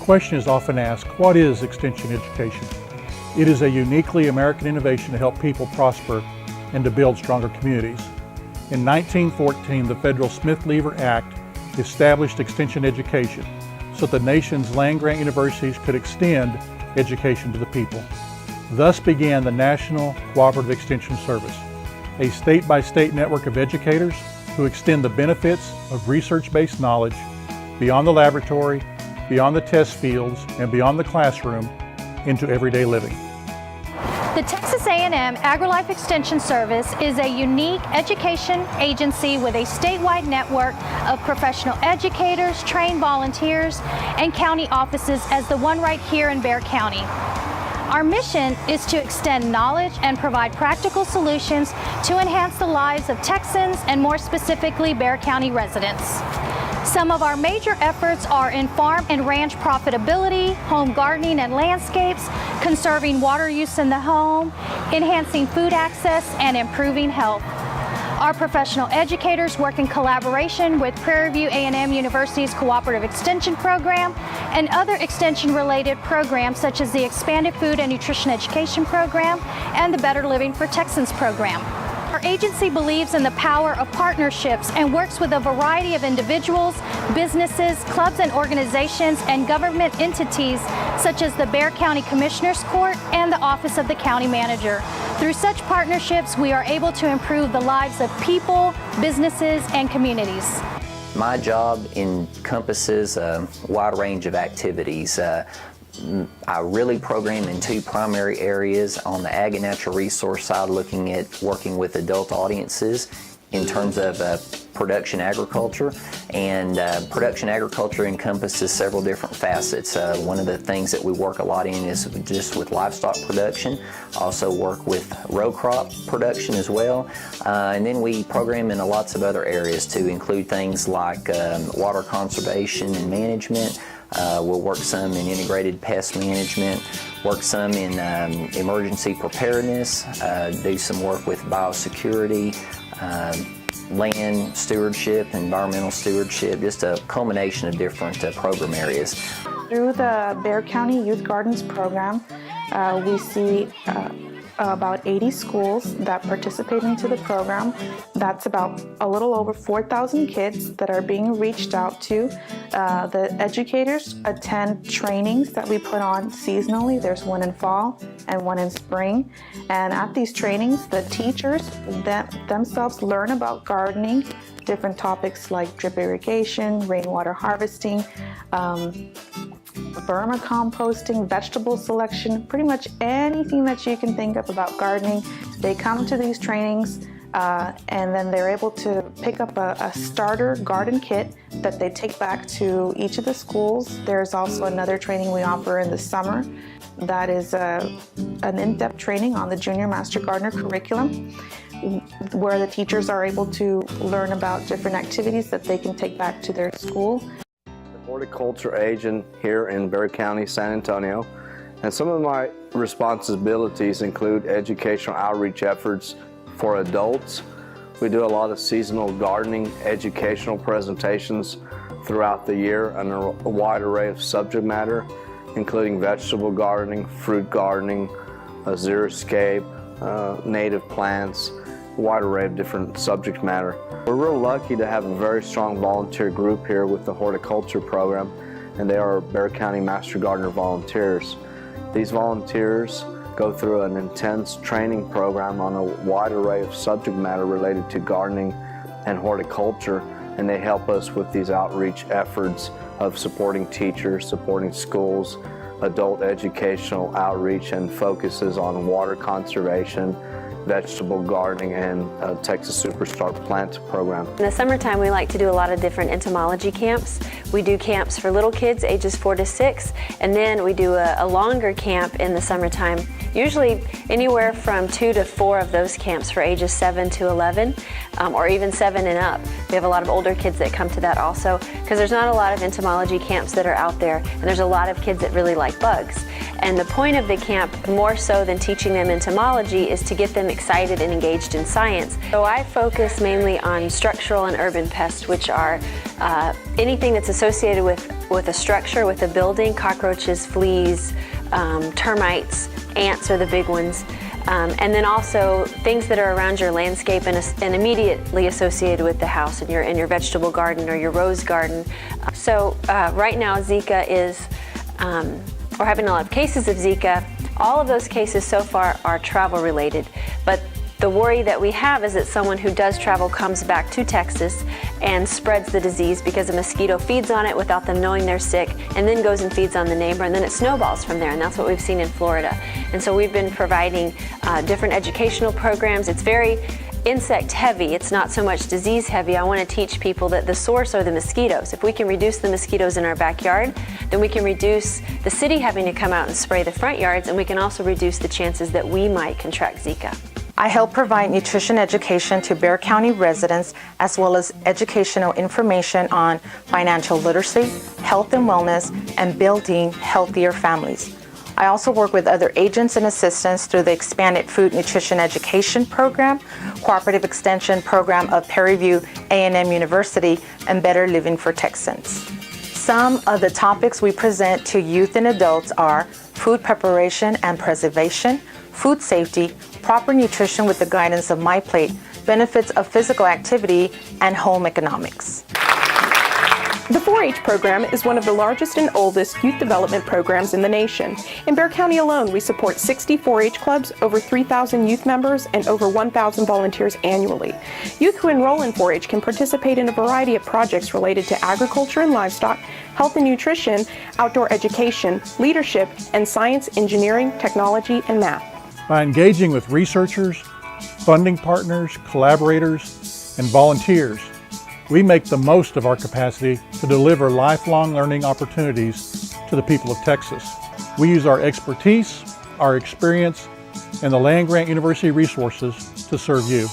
question is often asked, what is Extension education? It is a uniquely American innovation to help people prosper and to build stronger communities. In 1914, the federal Smith-Lever Act established Extension education so that the nation's land-grant universities could extend education to the people. Thus began the National Cooperative Extension Service, a state-by-state network of educators who extend the benefits of research-based knowledge beyond the laboratory, beyond the test fields, and beyond the classroom into everyday living. The Texas A&M AgriLife Extension Service is a unique education agency with a statewide network of professional educators, trained volunteers, and county offices as the one right here in Bexar County. Our mission is to extend knowledge and provide practical solutions to enhance the lives of Texans and more specifically Bexar County residents. Some of our major efforts are in farm and ranch profitability, home gardening and landscapes, conserving water use in the home, enhancing food access, and improving health. Our professional educators work in collaboration with Prairie View A&M University's Cooperative Extension Program and other extension-related programs such as the Expanded Food and Nutrition Education Program and the Better Living for Texans program. Our agency believes in the power of partnerships and works with a variety of individuals, businesses, clubs and organizations, and government entities such as the Bexar County Commissioner's Court and the Office of the County Manager. Through such partnerships, we are able to improve the lives of people, businesses, and communities. My job encompasses a wide range of activities. I really program in two primary areas. On the ag and natural resource side, looking at working with adult audiences in terms of production agriculture, and production agriculture encompasses several different facets. One of the things that we work a lot in is just with livestock production, also work with row crop production as well, and then we program in lots of other areas to include things like water conservation and management. We'll work some in integrated pest management, work some in emergency preparedness, do some work with biosecurity, land stewardship, environmental stewardship, just a culmination of different program areas. Through the Bexar County Youth Gardens program, we see about 80 schools that participate into the program. That's about a little over 4,000 kids that are being reached out to. The educators attend trainings that we put on seasonally. There's one in fall and one in spring. And at these trainings, the teachers themselves learn about gardening, different topics like drip irrigation, rainwater harvesting, vermicomposting, vegetable selection, pretty much anything that you can think of about gardening. They come to these trainings and then they're able to pick up a starter garden kit that they take back to each of the schools. There's also another training we offer in the summer that is an in-depth training on the Junior Master Gardener curriculum, where the teachers are able to learn about different activities that they can take back to their school. Horticulture agent here in Bexar County, San Antonio, and some of my responsibilities include educational outreach efforts for adults. We do a lot of seasonal gardening educational presentations throughout the year on a wide array of subject matter, including vegetable gardening, fruit gardening, xeriscape, native plants, a wide array of different subject matter. We're real lucky to have a very strong volunteer group here with the horticulture program, and they are Bexar County Master Gardener volunteers. These volunteers go through an intense training program on a wide array of subject matter related to gardening and horticulture, and they help us with these outreach efforts of supporting teachers, supporting schools, adult educational outreach, and focuses on water conservation, vegetable gardening, and Texas Superstar Plant Program. In the summertime, we like to do a lot of different entomology camps. We do camps for little kids ages 4 to 6, and then we do a longer camp in the summertime, usually anywhere from 2 to 4 of those camps for ages 7 to 11, or even 7 and up. We have a lot of older kids that come to that also, because there's not a lot of entomology camps that are out there, and there's a lot of kids that really like bugs. And the point of the camp, more so than teaching them entomology, is to get them excited and engaged in science. So I focus mainly on structural and urban pests, which are anything that's associated with with a structure, with a building. Cockroaches, fleas, termites, ants are the big ones. And then also things that are around your landscape and immediately associated with the house in your vegetable garden or your rose garden. So right now Zika is, we're having a lot of cases of Zika. All of those cases so far are travel related, but the worry that we have is that someone who does travel comes back to Texas and spreads the disease because a mosquito feeds on it without them knowing they're sick, and then goes and feeds on the neighbor, and then it snowballs from there, and that's what we've seen in Florida. And so we've been providing different educational programs. It's very insect heavy, it's not so much disease heavy. I want to teach people that the source are the mosquitoes. If we can reduce the mosquitoes in our backyard, then we can reduce the city having to come out and spray the front yards, and we can also reduce the chances that we might contract Zika. I help provide nutrition education to Bexar County residents, as well as educational information on financial literacy, health and wellness, and building healthier families. I also work with other agents and assistants through the Expanded Food Nutrition Education Program, Cooperative Extension Program of Prairie View A&M University, and Better Living for Texans. Some of the topics we present to youth and adults are food preparation and preservation, food safety, proper nutrition with the guidance of My Plate, benefits of physical activity, and home economics. The 4-H program is one of the largest and oldest youth development programs in the nation. In Bexar County alone, we support 60 4-H clubs, over 3,000 youth members, and over 1,000 volunteers annually. Youth who enroll in 4-H can participate in a variety of projects related to agriculture and livestock, health and nutrition, outdoor education, leadership, and science, engineering, technology, and math. By engaging with researchers, funding partners, collaborators, and volunteers, we make the most of our capacity to deliver lifelong learning opportunities to the people of Texas. We use our expertise, our experience, and the land-grant university resources to serve you.